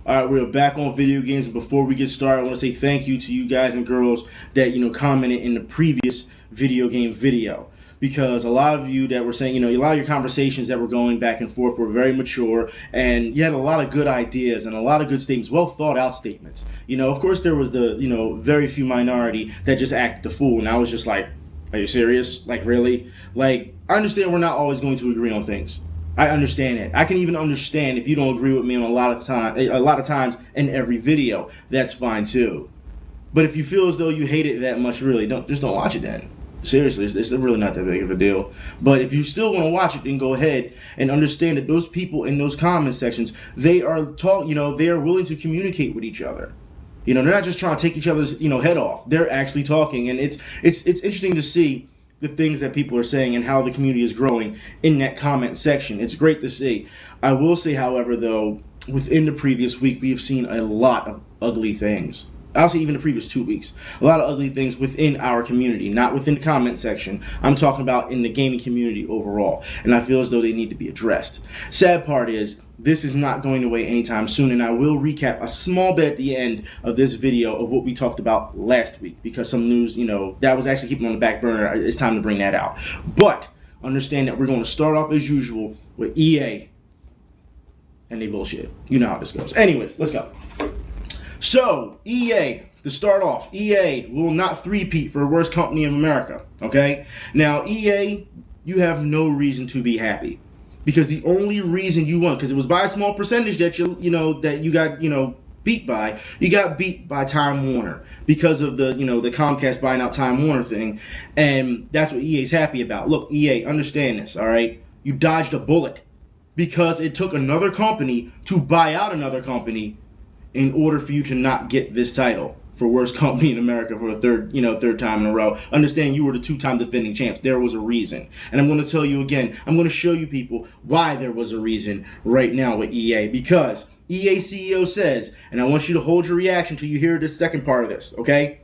All right, we're back on video games, and before we get started, I want to say thank you to you guys and girls that commented in the previous video game video, because a lot of you that were saying, a lot of your conversations that were going back and forth were very mature, and you had a lot of good ideas and a lot of good statements, well thought out statements. Of course there was the very few minority that just acted the fool, and I was just like, are you serious? Like, really? Like, I understand we're not always going to agree on things. I understand it. I can even understand if you don't agree with me on a lot of times in every video. That's fine too. But if you feel as though you hate it that much, really, don't watch it then. Seriously, it's really not that big of a deal. But if you still want to watch it, then go ahead and understand that those people in those comment sections, they are they are willing to communicate with each other. They're not just trying to take each other's head off. They're actually talking, and it's interesting to see the things that people are saying and how the community is growing in that comment section. It's great to see. I will say, however, though, within the previous week, we have seen a lot of ugly things. I'll say even the previous 2 weeks. A lot of ugly things within our community, not within the comment section. I'm talking about in the gaming community overall. And I feel as though they need to be addressed. Sad part is, this is not going away anytime soon, and I will recap a small bit at the end of this video of what we talked about last week, because some news, that was actually keeping on the back burner. It's time to bring that out. But understand that we're going to start off as usual with EA and they bullshit. You know how this goes. Anyways, let's go. So, EA, to start off, EA will not three-peat for the worst company in America, okay? Now, EA, you have no reason to be happy. Because the only reason you won, because it was by a small percentage that you got beat by. You got beat by Time Warner because of the the Comcast buying out Time Warner thing, and that's what EA's happy about. Look, EA, understand this, all right? You dodged a bullet because it took another company to buy out another company in order for you to not get this title for worst company in America for a third time in a row. Understand, you were the two-time defending champs. There was a reason. And I'm going to tell you again, I'm going to show you people why there was a reason right now with EA. Because EA CEO says, and I want you to hold your reaction till you hear this second part of this, okay?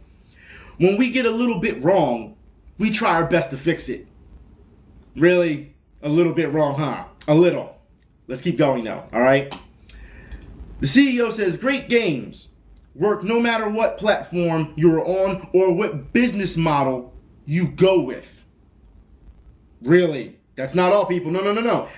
When we get a little bit wrong, we try our best to fix it. Really? A little bit wrong, huh? A little. Let's keep going now, all right? The CEO says, great games work no matter what platform you're on or what business model you go with. Really? That's not all, people. No.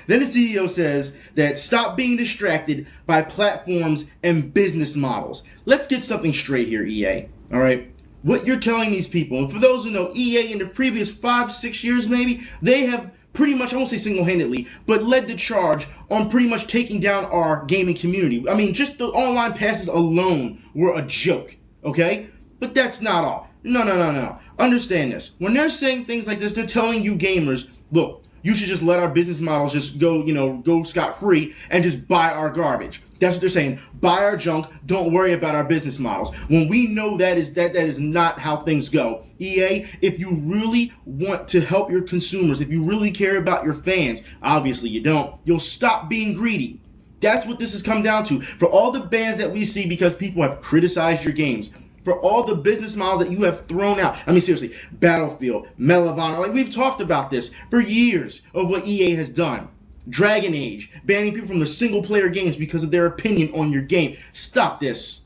Then the CEO says that stop being distracted by platforms and business models. Let's get something straight here, EA. All right? What you're telling these people, and for those who know, EA in the previous 5-6 years maybe, they have pretty much, I won't say single-handedly, but led the charge on pretty much taking down our gaming community. I mean, just the online passes alone were a joke, okay? But that's not all. No. Understand this. When they're saying things like this, they're telling you gamers, look, you should just let our business models just go, go scot-free and just buy our garbage. That's what they're saying. Buy our junk. Don't worry about our business models. When we know that is not how things go. EA, if you really want to help your consumers, if you really care about your fans, obviously you don't, you'll stop being greedy. That's what this has come down to. For all the bans that we see because people have criticized your games, for all the business models that you have thrown out. I mean, seriously, Battlefield, Medal of Honor, like we've talked about this for years of what EA has done. Dragon Age, banning people from the single-player games because of their opinion on your game. Stop this.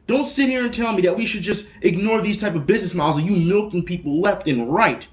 Don't sit here and tell me that we should just ignore these type of business models and you milking people left and right.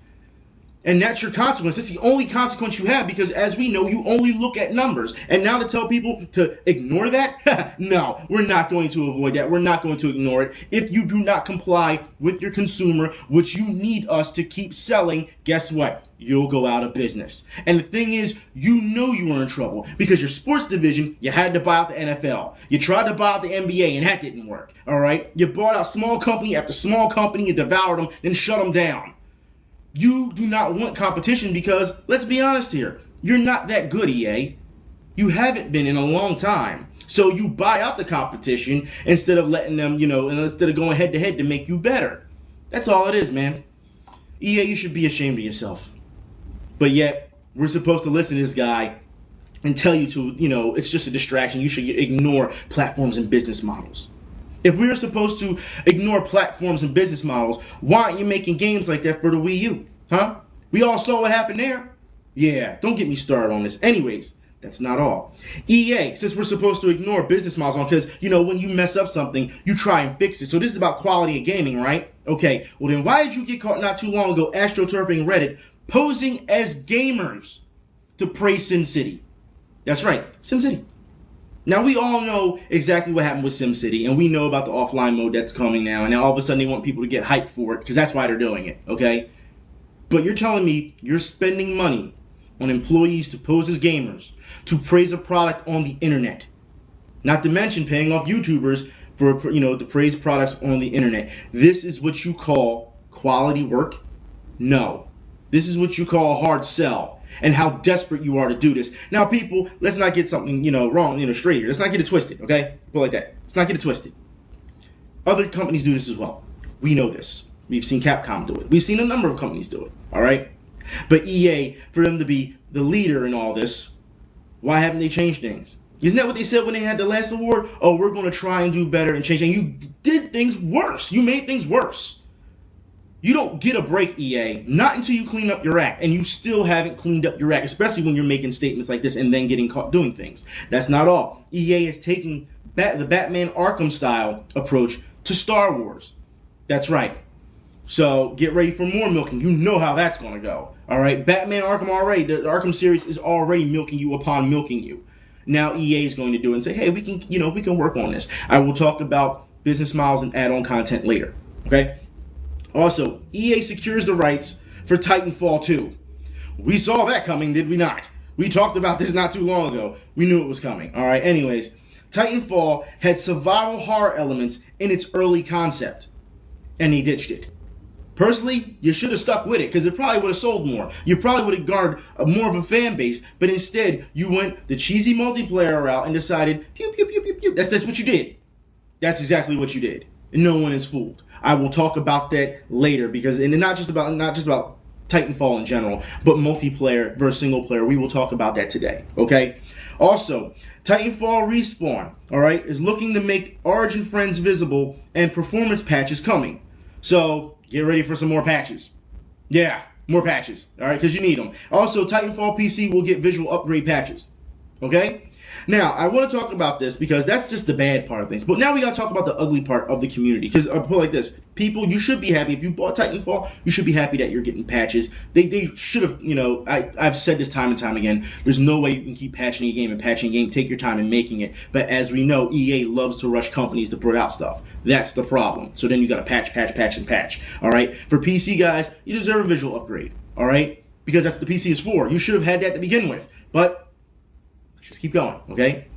And that's your consequence. That's the only consequence you have because, as we know, you only look at numbers. And now to tell people to ignore that? No, we're not going to avoid that. We're not going to ignore it. If you do not comply with your consumer, which you need us to keep selling, guess what? You'll go out of business. And the thing is, you know you were in trouble because your sports division, you had to buy out the NFL. You tried to buy out the NBA, and that didn't work, all right? You bought out small company after small company and devoured them, then shut them down. You do not want competition because, let's be honest here, you're not that good, EA. You haven't been in a long time. So you buy out the competition instead of letting them, and instead of going head-to-head to make you better. That's all it is, man. EA, you should be ashamed of yourself. But yet, we're supposed to listen to this guy and tell you to, it's just a distraction. You should ignore platforms and business models. If we were supposed to ignore platforms and business models, why aren't you making games like that for the Wii U? Huh? We all saw what happened there. Yeah, don't get me started on this. Anyways, That's not all. EA, since we're supposed to ignore business models because, when you mess up something, you try and fix it. So this is about quality of gaming, right? Okay, well then why did you get caught not too long ago, Astroturfing Reddit, posing as gamers to praise SimCity? That's right, SimCity. Now, we all know exactly what happened with SimCity, and we know about the offline mode that's coming now, and now all of a sudden they want people to get hyped for it, because that's why they're doing it, okay? But you're telling me you're spending money on employees to pose as gamers, to praise a product on the internet. Not to mention paying off YouTubers for, to praise products on the internet. This is what you call quality work? No. This is what you call a hard sell. And how desperate you are to do this. Now, people, let's not get something, wrong, straight here. Let's not get it twisted, okay? Go like that. Let's not get it twisted. Other companies do this as well. We know this. We've seen Capcom do it. We've seen a number of companies do it, all right? But EA, for them to be the leader in all this, why haven't they changed things? Isn't that what they said when they had the last award? Oh, we're going to try and do better and change. And you did things worse. You made things worse. You don't get a break, EA, not until you clean up your act, and you still haven't cleaned up your act, especially when you're making statements like this and then getting caught doing things. That's not all. EA is taking the Batman Arkham style approach to Star Wars. That's right. So get ready for more milking. You know how that's going to go. All right, Batman Arkham already, the Arkham series is already milking you upon milking you. Now EA is going to do it and say, hey, we can work on this. I will talk about business models and add-on content later. Okay. Also, EA secures the rights for Titanfall 2. We saw that coming, did we not? We talked about this not too long ago. We knew it was coming. All right, anyways, Titanfall had survival horror elements in its early concept, and they ditched it. Personally, you should have stuck with it because it probably would have sold more. You probably would have garnered more of a fan base, but instead, you went the cheesy multiplayer route and decided, pew, pew, pew, pew, pew. That's what you did. That's exactly what you did. No one is fooled. I will talk about that later because, and not just about Titanfall in general, but multiplayer versus single player. We will talk about that today. Okay. Also, Titanfall Respawn, all right, is looking to make Origin friends visible and performance patches coming. So get ready for some more patches. Yeah, more patches. All right, because you need them. Also, Titanfall PC will get visual upgrade patches. Okay. Now, I want to talk about this because that's just the bad part of things. But now we got to talk about the ugly part of the community. Because I'll put it like this. People, you should be happy. If you bought Titanfall, you should be happy that you're getting patches. They should have, I've said this time and time again. There's no way you can keep patching a game and patching a game. Take your time in making it. But as we know, EA loves to rush companies to put out stuff. That's the problem. So then you got to patch, and patch. All right? For PC guys, you deserve a visual upgrade. All right? Because that's what the PC is for. You should have had that to begin with. But just keep going, okay?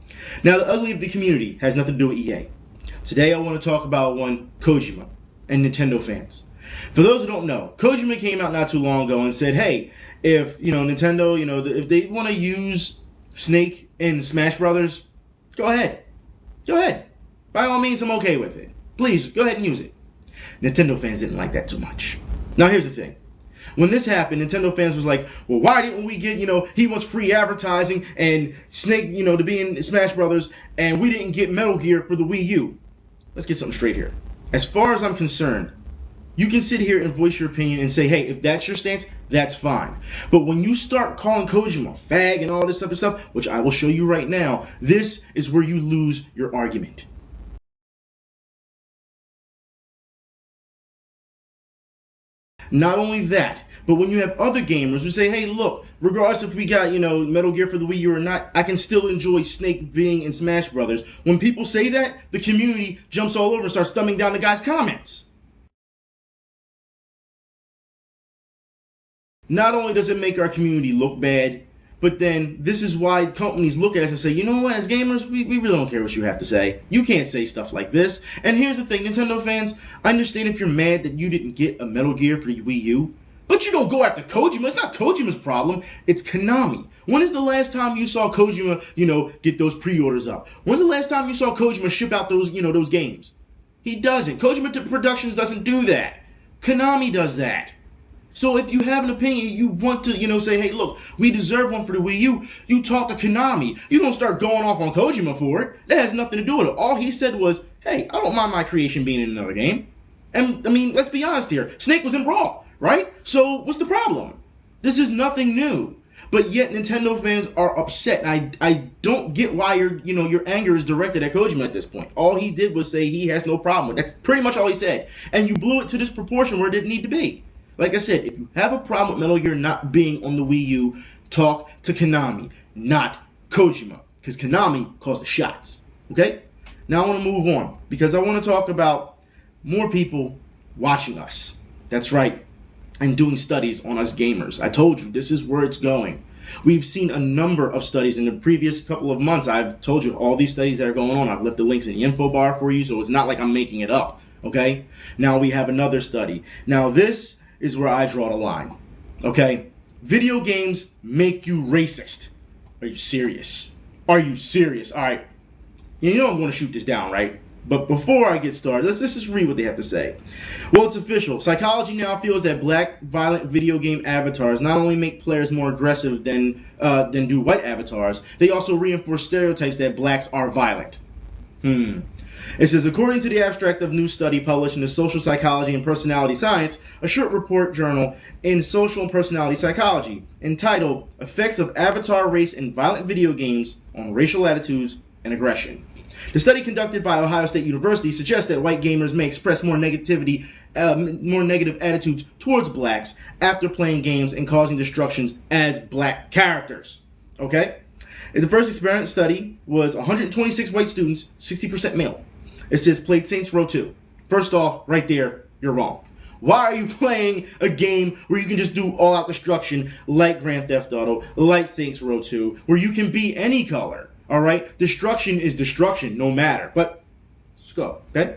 Now, the ugly of the community has nothing to do with EA. Today, I want to talk about one, Kojima and Nintendo fans. For those who don't know, Kojima came out not too long ago and said, hey, if, Nintendo, if they want to use Snake in Smash Brothers, go ahead. Go ahead. By all means, I'm okay with it. Please, go ahead and use it. Nintendo fans didn't like that too much. Now, here's the thing. When this happened, Nintendo fans was like, well, why didn't we get, he wants free advertising and Snake, to be in Smash Brothers, and we didn't get Metal Gear for the Wii U. Let's get something straight here. As far as I'm concerned, you can sit here and voice your opinion and say, hey, if that's your stance, that's fine. But when you start calling Kojima fag and all this other stuff, which I will show you right now, this is where you lose your argument. Not only that, but when you have other gamers who say, hey, look, regardless if we got, Metal Gear for the Wii U or not, I can still enjoy Snake being in Smash Brothers. When people say that, the community jumps all over and starts thumbing down the guy's comments. Not only does it make our community look bad, but then this is why companies look at us and say, you know what, as gamers, we really don't care what you have to say. You can't say stuff like this. And here's the thing, Nintendo fans, I understand if you're mad that you didn't get a Metal Gear for the Wii U, but you don't go after Kojima. It's not Kojima's problem. It's Konami. When is the last time you saw Kojima, get those pre-orders up? When's the last time you saw Kojima ship out those, those games? He doesn't. Kojima Productions doesn't do that. Konami does that. So if you have an opinion, you want to, say, hey, look, we deserve one for the Wii U, you talk to Konami. You don't start going off on Kojima for it. That has nothing to do with it. All he said was, hey, I don't mind my creation being in another game. And, I mean, let's be honest here. Snake was in Brawl, right? So what's the problem? This is nothing new. But yet Nintendo fans are upset. And I don't get why your anger is directed at Kojima at this point. All he did was say he has no problem with it. That's pretty much all he said. And you blew it to this proportion where it didn't need to be. Like I said, if you have a problem with Metal Gear not being on the Wii U, talk to Konami, not Kojima. Because Konami calls the shots. Okay? Now I want to move on. Because I want to talk about more people watching us. That's right. And doing studies on us gamers. I told you, this is where it's going. We've seen a number of studies in the previous couple of months. I've told you all these studies that are going on. I've left the links in the info bar for you, so it's not like I'm making it up. Okay? Now we have another study. Now this is where I draw the line. Okay? Video games make you racist. Are you serious? Are you serious? All right. You know I'm going to shoot this down, right? But before I get started, let's just read what they have to say. Well, it's official. Psychology now feels that black, violent video game avatars not only make players more aggressive than do white avatars, they also reinforce stereotypes that blacks are violent. It says, according to the abstract of new study published in the Social Psychology and Personality Science, a short report journal in Social and Personality Psychology, entitled Effects of Avatar Race in Violent Video Games on Racial Attitudes and Aggression. The study conducted by Ohio State University suggests that white gamers may express more negative attitudes towards blacks after playing games and causing destructions as black characters. Okay? The first experiment study was 126 white students, 60% male. It says played Saints Row 2. First off, right there, you're wrong. Why are you playing a game where you can just do all-out destruction like Grand Theft Auto, like Saints Row 2, where you can be any color? All right? Destruction is destruction, no matter. But let's go, okay?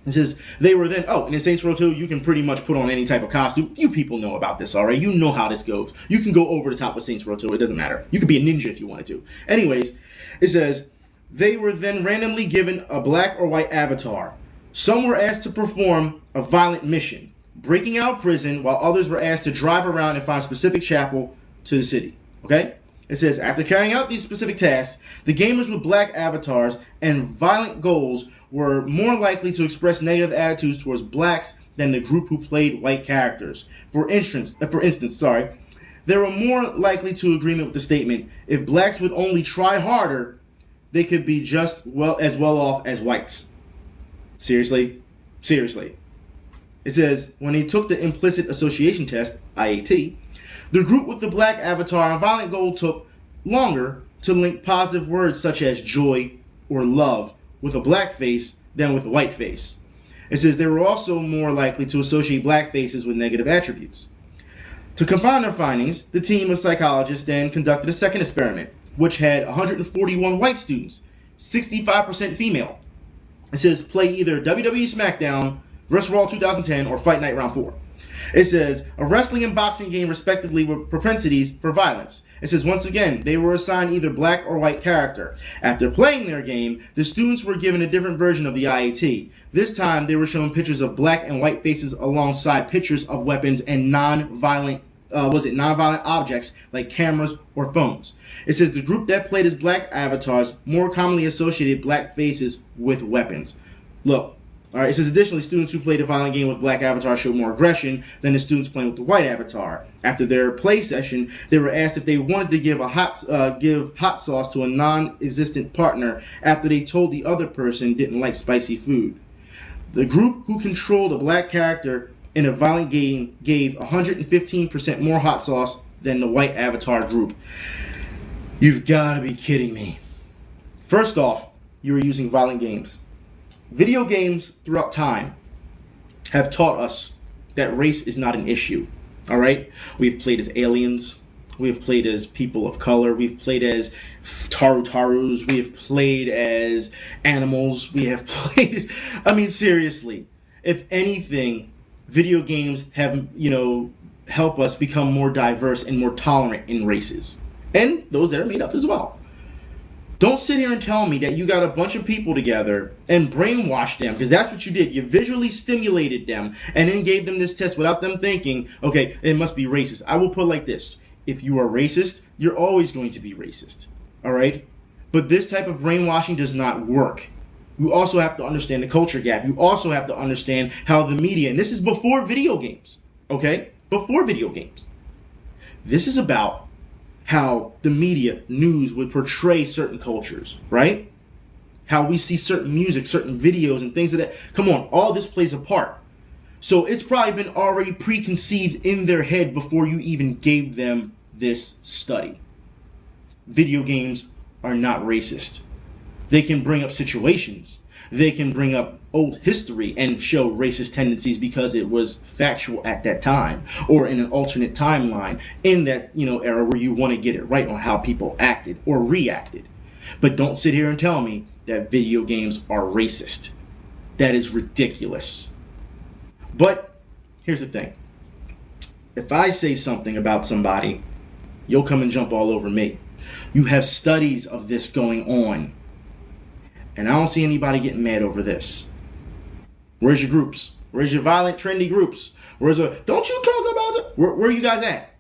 It says they were then, and in Saints Row 2, you can pretty much put on any type of costume. You people know about this, all right? You know how this goes. You can go over the top with Saints Row 2. It doesn't matter. You could be a ninja if you wanted to. Anyways, it says they were then randomly given a black or white avatar. Some were asked to perform a violent mission, breaking out of prison, while others were asked to drive around and find specific chapel to the city, okay? It says, after carrying out these specific tasks, the gamers with black avatars and violent goals were more likely to express negative attitudes towards blacks than the group who played white characters. For instance, they were more likely to agreement with the statement, if blacks would only try harder, they could be just as well off as whites. Seriously? Seriously. It says, when they took the implicit association test, IAT, the group with the black avatar and violent goal took longer to link positive words such as joy or love with a black face than with a white face. It says they were also more likely to associate black faces with negative attributes. To confound their findings, the team of psychologists then conducted a second experiment, which had 141 white students, 65% female. It says play either WWE SmackDown vs. Raw 2010 or Fight Night Round 4. It says a wrestling and boxing game respectively with propensities for violence. It says once again they were assigned either black or white character. After playing their game, the students were given a different version of the IAT. This time they were shown pictures of black and white faces alongside pictures of weapons and non-violent objects like cameras or phones. It says the group that played as black avatars more commonly associated black faces with weapons. Look. All right, it says additionally, students who played a violent game with black avatar showed more aggression than the students playing with the white avatar. After their play session, they were asked if they wanted to give hot sauce to a non-existent partner after they told the other person didn't like spicy food. The group who controlled a black character in a violent game gave 115% more hot sauce than the white avatar group. You've got to be kidding me. First off, you were using violent games. Video games throughout time have taught us that race is not an issue, all right? We've played as aliens. We've played as people of color. We've played as Tarus. We have played as animals. We have played as... I mean, seriously, if anything, video games have, help us become more diverse and more tolerant in races. And those that are made up as well. Don't sit here and tell me that you got a bunch of people together and brainwashed them, because that's what you did. You visually stimulated them and then gave them this test without them thinking, okay, it must be racist. I will put it like this. If you are racist, you're always going to be racist, all right? But this type of brainwashing does not work. You also have to understand the culture gap. You also have to understand how the media, and this is before video games, okay? Before video games. This is about how the media, news would portray certain cultures, right? How we see certain music, certain videos, and things like that. Come on, all this plays a part. So it's probably been already preconceived in their head before you even gave them this study. Video games are not racist. They can bring up situations. They can bring up old history and show racist tendencies because it was factual at that time, or in an alternate timeline in that, era where you want to get it right on how people acted or reacted. But don't sit here and tell me that video games are racist. That is ridiculous. But here's the thing. If I say something about somebody, you'll come and jump all over me. You have studies of this going on. And I don't see anybody getting mad over this. Where's your groups? Where's your violent, trendy groups? Don't you talk about it? Where are you guys at?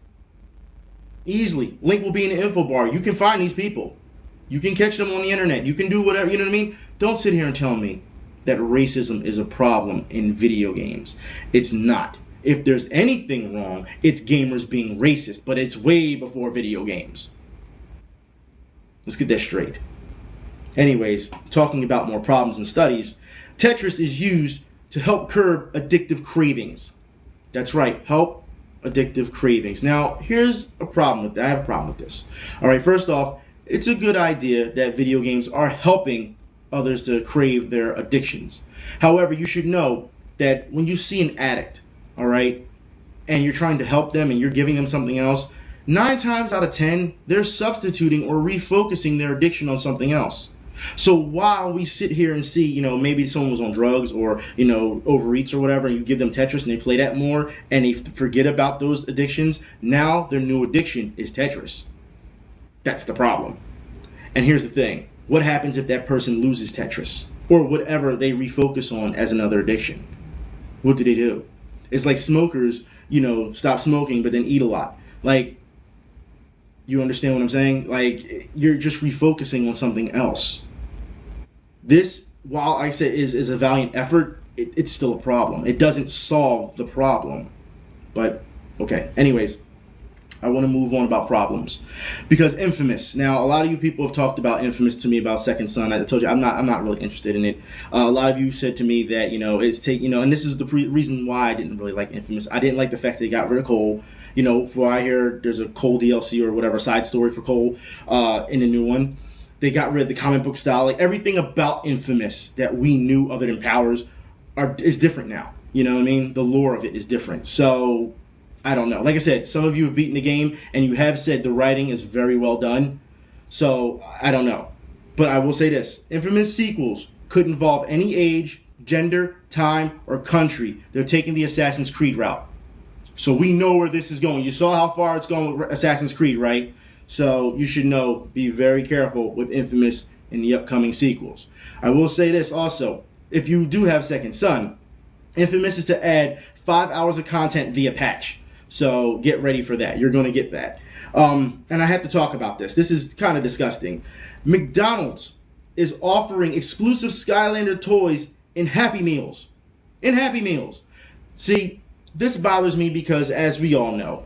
Easily. Link will be in the info bar. You can find these people. You can catch them on the internet. You can do whatever, you know what I mean? Don't sit here and tell me that racism is a problem in video games. It's not. If there's anything wrong, it's gamers being racist, but it's way before video games. Let's get that straight. Anyways, talking about more problems and studies, Tetris is used to help curb addictive cravings. That's right, help addictive cravings. Now, here's a problem with that. I have a problem with this. All right, first off, it's a good idea that video games are helping others to crave their addictions. However, you should know that when you see an addict, all right, and you're trying to help them and you're giving them something else, 9 times out of 10, they're substituting or refocusing their addiction on something else. So while we sit here and see, maybe someone was on drugs or, overeats or whatever, and you give them Tetris and they play that more and they forget about those addictions, now their new addiction is Tetris. That's the problem. And here's the thing. What happens if that person loses Tetris or whatever they refocus on as another addiction? What do? It's like smokers, stop smoking but then eat a lot. Like, you understand what I'm saying? Like, you're just refocusing on something else. This, while I say is a valiant effort, it's still a problem. It doesn't solve the problem. But, okay. Anyways, I want to move on about problems. Because Infamous. Now, a lot of you people have talked about Infamous to me about Second Son. I told you I'm not really interested in it. A lot of you said to me that, and this is the reason why I didn't really like Infamous. I didn't like the fact that they got rid of Cole. For what I hear, there's a Cole DLC or whatever side story for Cole in the new one. They got rid of the comic book style. Like, everything about Infamous that we knew other than Powers is different now. You know what I mean? The lore of it is different. So, I don't know. Like I said, some of you have beaten the game, and you have said the writing is very well done. So, I don't know. But I will say this. Infamous sequels could involve any age, gender, time, or country. They're taking the Assassin's Creed route. So we know where this is going. You saw how far it's going with Assassin's Creed, right? So you should know, be very careful with Infamous in the upcoming sequels. I will say this also. If you do have Second Son, Infamous is to add 5 hours of content via patch. So get ready for that. You're going to get that. And I have to talk about this. This is kind of disgusting. McDonald's is offering exclusive Skylander toys in Happy Meals. In Happy Meals. See, this bothers me because, as we all know,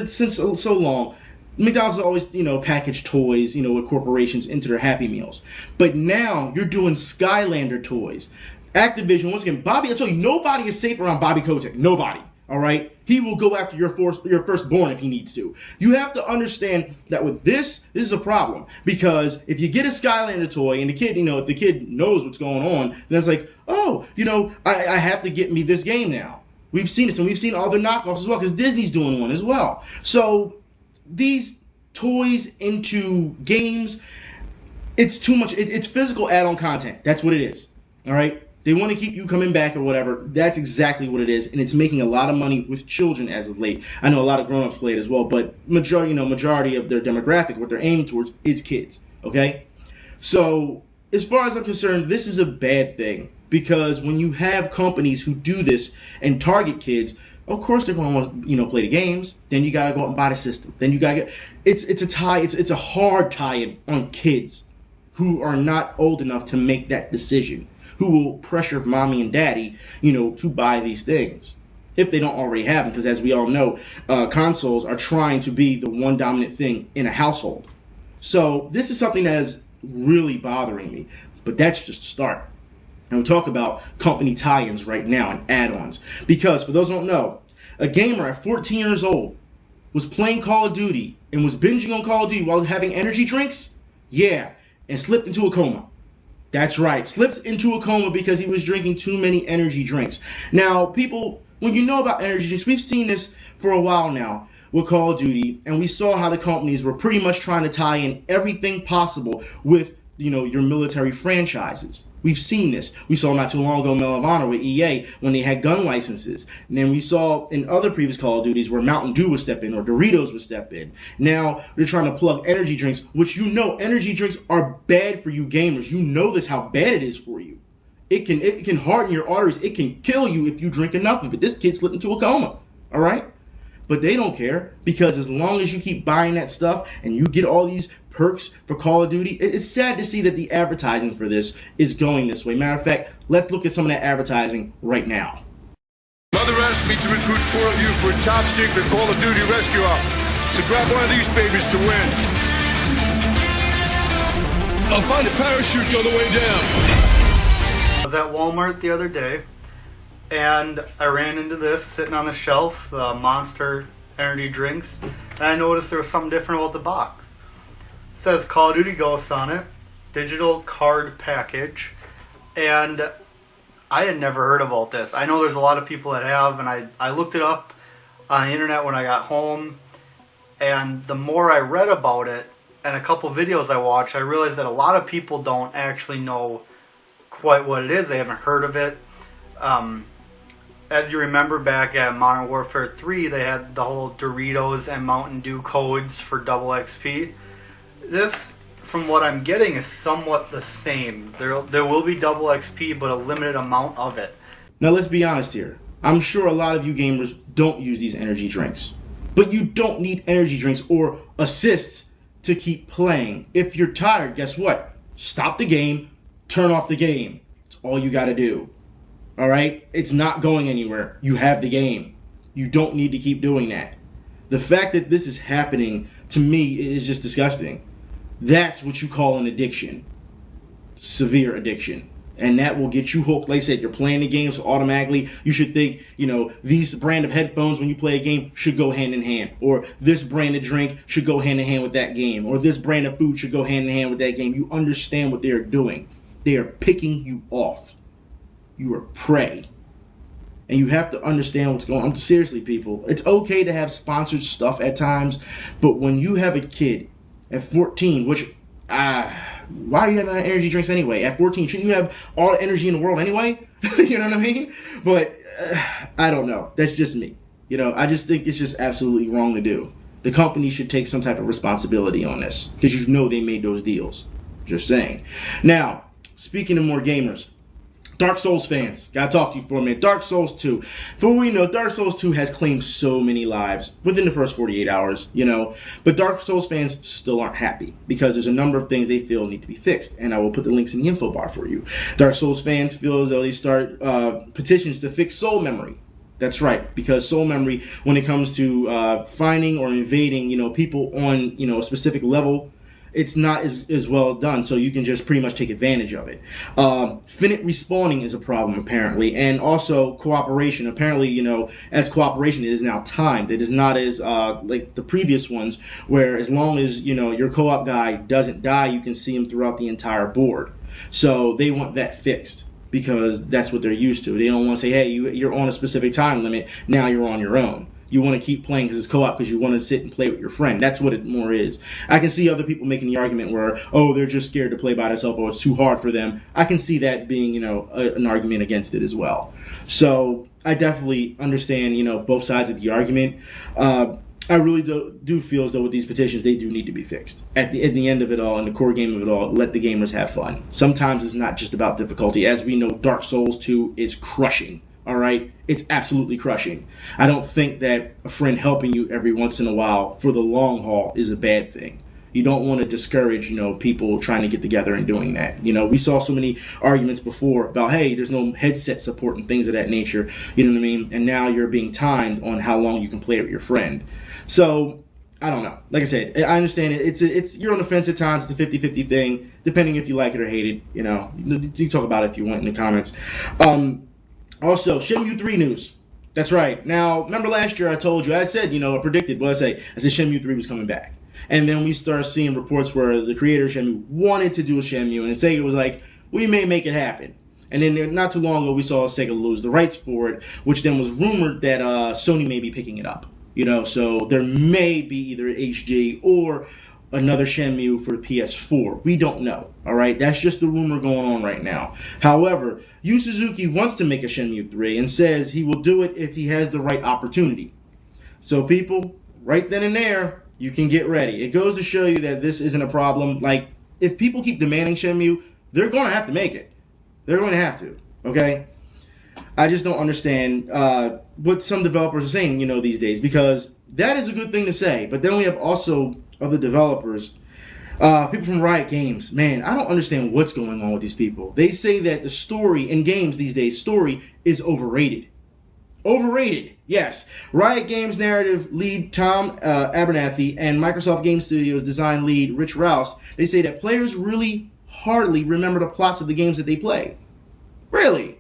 since so long, McDonald's has always, packaged toys, with corporations into their Happy Meals. But now you're doing Skylander toys. Activision, once again, Bobby, I told you, nobody is safe around Bobby Kotick. Nobody. All right? He will go after your firstborn if he needs to. You have to understand that with this is a problem. Because if you get a Skylander toy and the kid, if the kid knows what's going on, then it's like, oh, I have to get me this game now. We've seen this, and we've seen other knockoffs as well, because Disney's doing one as well. So these toys into games, it's too much. It's physical add-on content. That's what it is. All right? They want to keep you coming back or whatever. That's exactly what it is, and it's making a lot of money with children as of late. I know a lot of grown-ups play it as well, but majority of their demographic, what they're aiming towards, is kids. Okay? So as far as I'm concerned, this is a bad thing. Because when you have companies who do this and target kids, of course they're going to want to, play the games. Then you got to go out and buy the system. Then you got to get it's a hard tie on kids who are not old enough to make that decision, who will pressure mommy and daddy, to buy these things. if they don't already have them, because as we all know, consoles are trying to be the one dominant thing in a household. So this is something that is really bothering me, but that's just a start. And we'll talk about company tie-ins right now and add-ons, because for those who don't know, a gamer at 14 years old was playing Call of Duty and was binging on Call of Duty while having energy drinks, yeah, and slipped into a coma. That's right, slips into a coma because he was drinking too many energy drinks. Now, people, when you know about energy drinks, we've seen this for a while now with Call of Duty, and we saw how the companies were pretty much trying to tie in everything possible with, you know, your military franchises. We've seen this. We saw not too long ago Medal of Honor with EA when they had gun licenses. And then we saw in other previous Call of Duties where Mountain Dew would step in or Doritos would step in. Now they're trying to plug energy drinks, which you know energy drinks are bad for you gamers. You know this, how bad it is for you. It can harden your arteries. It can kill you if you drink enough of it. This kid slipped into a coma. All right? But they don't care, because as long as you keep buying that stuff and you get all these perks for Call of Duty, it's sad to see that the advertising for this is going this way. Matter of fact, let's look at some of that advertising right now. Mother asked me to recruit 4 of you for a top secret Call of Duty rescue op. So grab one of these babies to win. I'll find a parachute on the way down. I was at Walmart the other day, and I ran into this sitting on the shelf, the Monster energy drinks, and I noticed there was something different about the box. It says Call of Duty Ghosts on it, digital card package, and I had never heard about this. I know there's a lot of people that have, and I looked it up on the internet when I got home, and the more I read about it, and a couple videos I watched, I realized that a lot of people don't actually know quite what it is. They haven't heard of it. As you remember, back at Modern Warfare 3, they had the whole Doritos and Mountain Dew codes for double XP. This, from what I'm getting, is somewhat the same. There will be double XP, but a limited amount of it. Now let's be honest here. I'm sure a lot of you gamers don't use these energy drinks. But you don't need energy drinks or assists to keep playing. If you're tired, guess what? Stop the game, turn off the game. It's all you gotta do. All right? It's not going anywhere. You have the game. You don't need to keep doing that. The fact that this is happening, to me, is just disgusting. That's what you call an addiction. Severe addiction. And that will get you hooked. Like I said, you're playing the game, so automatically you should think, you know, these brand of headphones when you play a game should go hand in hand. Or this brand of drink should go hand in hand with that game. Or this brand of food should go hand in hand with that game. You understand what they're doing. They are picking you off. You are prey. And you have to understand what's going on. Seriously, people, it's okay to have sponsored stuff at times, but when you have a kid at 14, which, why are you having energy drinks anyway? At 14, shouldn't you have all the energy in the world anyway? You know what I mean? But I don't know. That's just me. You know, I just think it's just absolutely wrong to do. The company should take some type of responsibility on this, because you know they made those deals. Just saying. Now, speaking of more gamers, Dark Souls fans, gotta talk to you for a minute. Dark Souls 2. For what we know, Dark Souls 2 has claimed so many lives within the first 48 hours, you know. But Dark Souls fans still aren't happy because there's a number of things they feel need to be fixed. And I will put the links in the info bar for you. Dark Souls fans feel as though they start petitions to fix soul memory. That's right, because soul memory, when it comes to finding or invading, you know, people on, you know, a specific level, it's not as well done, so you can just pretty much take advantage of it. Finite respawning is a problem, apparently, and also cooperation. Apparently, you know, as cooperation, it is now timed. It is not as like the previous ones, where as long as, you know, your co-op guy doesn't die, you can see him throughout the entire board. So they want that fixed, because that's what they're used to. They don't want to say, hey, you're on a specific time limit, now you're on your own. You want to keep playing because it's co-op, because you want to sit and play with your friend. That's what it more is. I can see other people making the argument where, oh, they're just scared to play by themselves, or it's too hard for them. I can see that being, you know, an argument against it as well. So I definitely understand, you know, both sides of the argument. I really do feel as though with these petitions, they do need to be fixed. At the end of it all, and the core game of it all, let the gamers have fun. Sometimes it's not just about difficulty. As we know, Dark Souls 2 is crushing. All right? It's absolutely crushing. I don't think that a friend helping you every once in a while for the long haul is a bad thing. You don't want to discourage, people trying to get together and doing that. We saw so many arguments before about, hey, there's no headset support and things of that nature. You know what I mean? And now you're being timed on how long you can play with your friend. So I don't know. Like I said, I understand it. It's you're on the fence at times. It's a 50-50 thing, depending if you like it or hate it. You talk about it if you want in the comments. Also, Shenmue 3 news. That's right. Now, remember last year I told you, I said, I predicted, I said Shenmue 3 was coming back. And then we start seeing reports where the creator of Shenmue wanted to do a Shenmue, and Sega was like, we may make it happen. And then not too long ago, we saw Sega lose the rights for it, which then was rumored that Sony may be picking it up. So there may be either HD or another Shenmue for the PS4. We don't know, all right? That's just the rumor going on right now. However, Yu Suzuki wants to make a Shenmue 3 and says he will do it if he has the right opportunity. So people, right then and there, you can get ready. It goes to show you that this isn't a problem. Like, if people keep demanding Shenmue, they're going to have to make it. They're going to have to, okay? I just don't understand what some developers are saying, these days, because that is a good thing to say. But then we have also other developers, people from Riot Games. Man, I don't understand what's going on with these people. They say that the story in games these days, story is overrated. Overrated, yes. Riot Games narrative lead Tom Abernathy and Microsoft Game Studios design lead Rich Rouse, they say that players really hardly remember the plots of the games that they play. Really?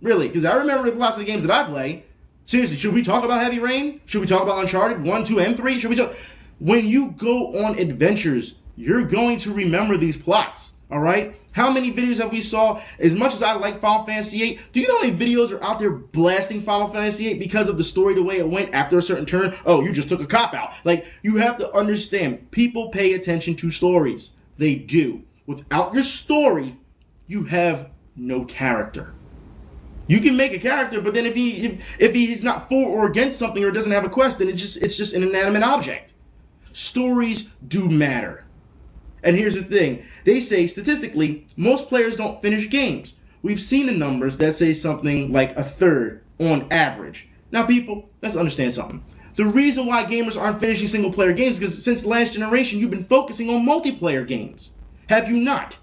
Really? Because I remember the plots of the games that I play. Seriously, should we talk about Heavy Rain? Should we talk about Uncharted 1, 2, and 3? Should we talk? When you go on adventures, you're going to remember these plots. All right? How many videos have we saw? As much as I like Final Fantasy VIII, do you know how many videos are out there blasting Final Fantasy VIII because of the story, the way it went after a certain turn? Oh, you just took a cop-out. Like, you have to understand, people pay attention to stories. They do. Without your story, you have no character. You can make a character, but then if he's not for or against something or doesn't have a quest, then it's just an inanimate object. Stories do matter. And here's the thing. They say, statistically, most players don't finish games. We've seen the numbers that say something like a third on average. Now, people, let's understand something. The reason why gamers aren't finishing single-player games is because since last generation, you've been focusing on multiplayer games. Have you not?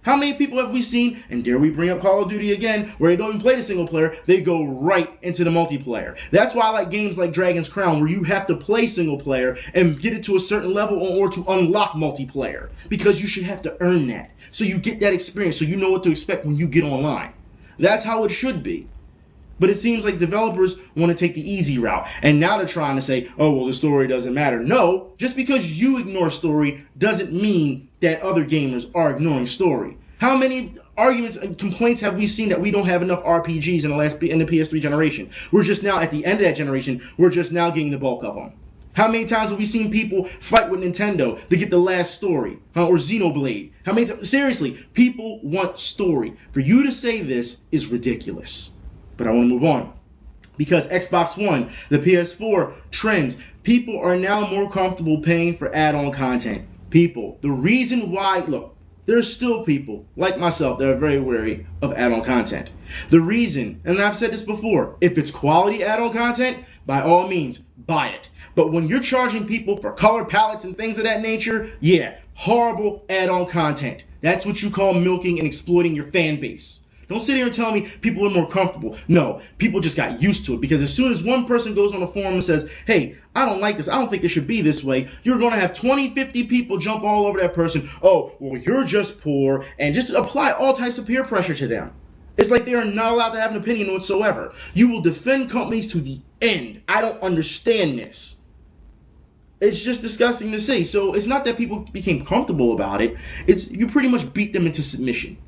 How many people have we seen, and dare we bring up Call of Duty again, where they don't even play the single player, they go right into the multiplayer. That's why I like games like Dragon's Crown, where you have to play single player and get it to a certain level in order to unlock multiplayer. Because you should have to earn that. So you get that experience, so you know what to expect when you get online. That's how it should be. But it seems like developers want to take the easy route. And now they're trying to say, oh, well, the story doesn't matter. No, just because you ignore story doesn't mean that other gamers are ignoring story. How many arguments and complaints have we seen that we don't have enough RPGs in the PS3 generation? We're just now at the end of that generation, we're just now getting the bulk of them. How many times have we seen people fight with Nintendo to get the last story? Or Xenoblade? How many times? Seriously, people want story. For you to say this is ridiculous. But I want to move on. Because Xbox One, the PS4, trends, people are now more comfortable paying for add-on content. People, the reason why, look, there's still people like myself that are very wary of add-on content. The reason, and I've said this before, if it's quality add-on content, by all means, buy it. But when you're charging people for color palettes and things of that nature, yeah, horrible add-on content. That's what you call milking and exploiting your fan base. Don't sit here and tell me people are more comfortable. No, people just got used to it because as soon as one person goes on a forum and says, hey, I don't like this, I don't think it should be this way, you're going to have 20, 50 people jump all over that person. Oh, well, you're just poor, and just apply all types of peer pressure to them. It's like they are not allowed to have an opinion whatsoever. You will defend companies to the end. I don't understand this. It's just disgusting to see. So it's not that people became comfortable about it. It's you pretty much beat them into submission.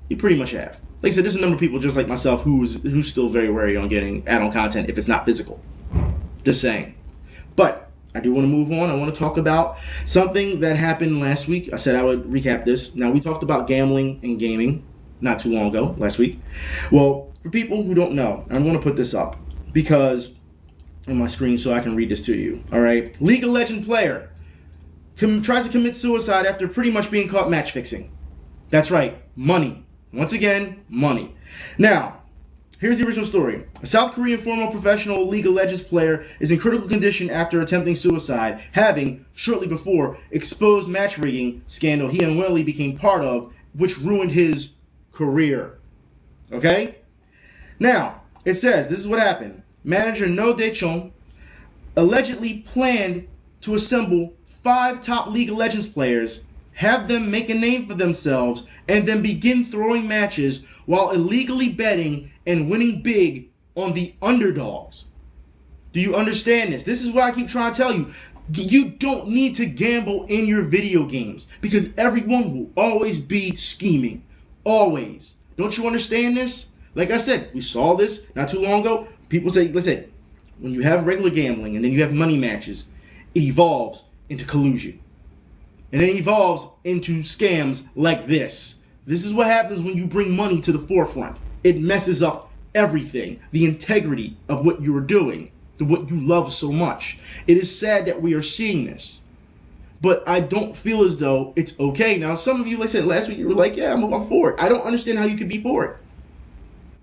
You pretty much have. Like I said, there's a number of people just like myself who's still very wary on getting add-on content if it's not physical. Just saying. But I do want to move on. I want to talk about something that happened last week. I said I would recap this. Now, we talked about gambling and gaming not too long ago, last week. Well, for people who don't know, I want to put this up because on my screen so I can read this to you. All right. League of Legends player tries to commit suicide after pretty much being caught match fixing. That's right. Money. Once again, money. Now, Here's the original story. A South Korean former professional League of Legends player is in critical condition after attempting suicide, having, shortly before, exposed match rigging scandal he unwillingly became part of, which ruined his career. Okay? Now, it says, this is what happened. Manager No Dae-chong allegedly planned to assemble 5 top League of Legends players, have them make a name for themselves, and then begin throwing matches while illegally betting and winning big on the underdogs. Do you understand this? This is what I keep trying to tell you. You don't need to gamble in your video games because everyone will always be scheming. Always. Don't you understand this? Like I said, we saw this not too long ago. People say, listen, when you have regular gambling and then you have money matches, it evolves into collusion. And then it evolves into scams like this. This is what happens when you bring money to the forefront. It messes up everything, the integrity of what you are doing, what you love so much. It is sad that we are seeing this. But I don't feel as though it's okay. Now, some of you, like I said last week, you were like, yeah, I'm for it. I don't understand how you could be for it.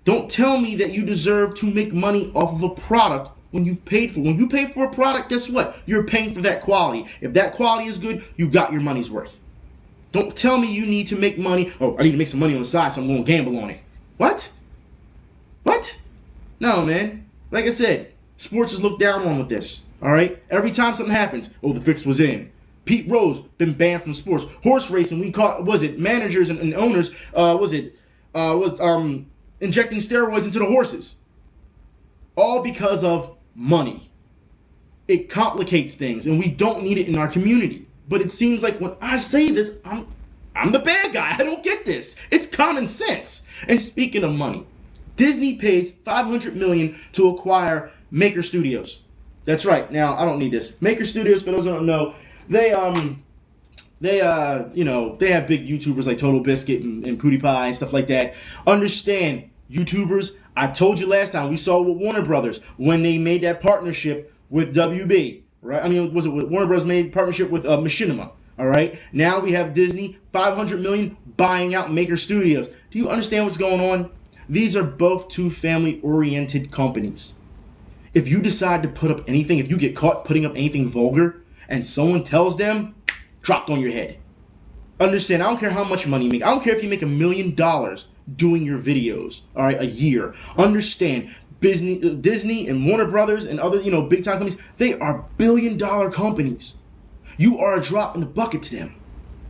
Don't tell me that you deserve to make money off of a product when you've paid for it. When you pay for a product, guess what? You're paying for that quality. If that quality is good, you got your money's worth. Don't tell me you need to make money. Oh, I need to make some money on the side, so I'm going to gamble on it. What? What? No, man. Like I said, sports is looked down on with this. All right? Every time something happens, oh, the fix was in. Pete Rose been banned from sports. Horse racing, we caught, was it managers and owners, injecting steroids into the horses. All because of money. It complicates things, and we don't need it in our community. But it seems like when I say this, I'm the bad guy. I don't get this. It's common sense. And speaking of money, Disney pays $500 million to acquire Maker Studios. That's right. Now, I don't need this. Maker Studios, for those who don't know, they have big YouTubers like Total Biscuit and PewDiePie and stuff like that. Understand, YouTubers, I told you last time, we saw with Warner Brothers when they made that partnership with WB, right? I mean, was it Warner Brothers made partnership with Machinima, all right? Now we have Disney, $500 million buying out Maker Studios. Do you understand what's going on? These are both two family-oriented companies. If you decide to put up anything, if you get caught putting up anything vulgar, and someone tells them, dropped on your head. Understand, I don't care how much money you make. I don't care if you make $1 million doing your videos, all right, a year. Understand, Disney and Warner Brothers and other, big time companies, they are billion-dollar companies. You are a drop in the bucket to them.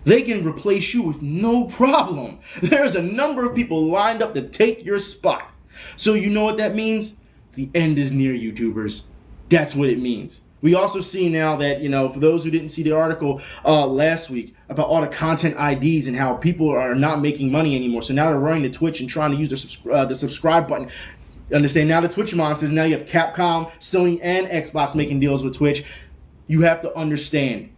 They can replace you with no problem. There's a number of people lined up to take your spot. So you know what that means? The end is near, YouTubers. That's what it means. We also see now that, for those who didn't see the article last week about all the content IDs and how people are not making money anymore. So now they're running to Twitch and trying to use the subscribe button. Understand, now the Twitch monsters, now you have Capcom, Sony, and Xbox making deals with Twitch. You have to understand,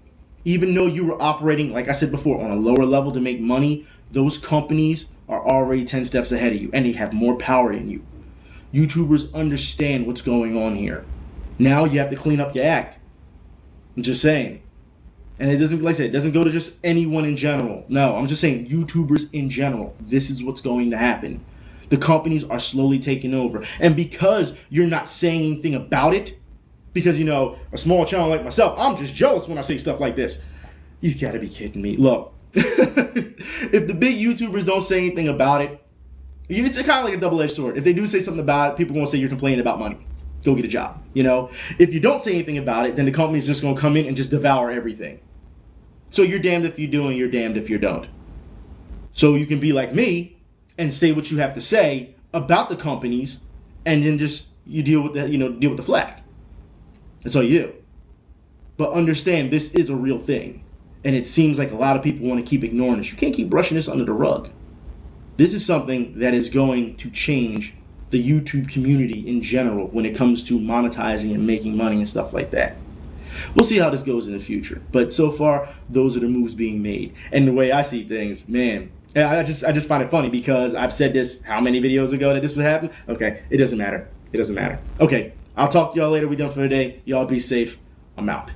even though you were operating, like I said before, on a lower level to make money, those companies are already 10 steps ahead of you, and they have more power than you. YouTubers understand what's going on here. Now you have to clean up your act. I'm just saying. And it doesn't, like I said, it doesn't go to just anyone in general. No, I'm just saying YouTubers in general. This is what's going to happen. The companies are slowly taking over. And because you're not saying anything about it, because, a small channel like myself, I'm just jealous when I say stuff like this. You gotta be kidding me. Look, if the big YouTubers don't say anything about it, it's kind of like a double-edged sword. If they do say something about it, people are going to say you're complaining about money. Go get a job, If you don't say anything about it, then the company's just going to come in and just devour everything. So you're damned if you do and you're damned if you don't. So you can be like me and say what you have to say about the companies, and then just you deal with the flack. That's all you do. But understand, this is a real thing, and it seems like a lot of people want to keep ignoring this. You can't keep brushing this under the rug. This is something that is going to change the YouTube community in general when it comes to monetizing and making money and stuff like that. We'll see how this goes in the future. But so far, those are the moves being made. And the way I see things, man, I just find it funny because I've said this how many videos ago that this would happen? Okay, it doesn't matter. It doesn't matter. Okay, I'll talk to y'all later. We're done for today. Y'all be safe. I'm out.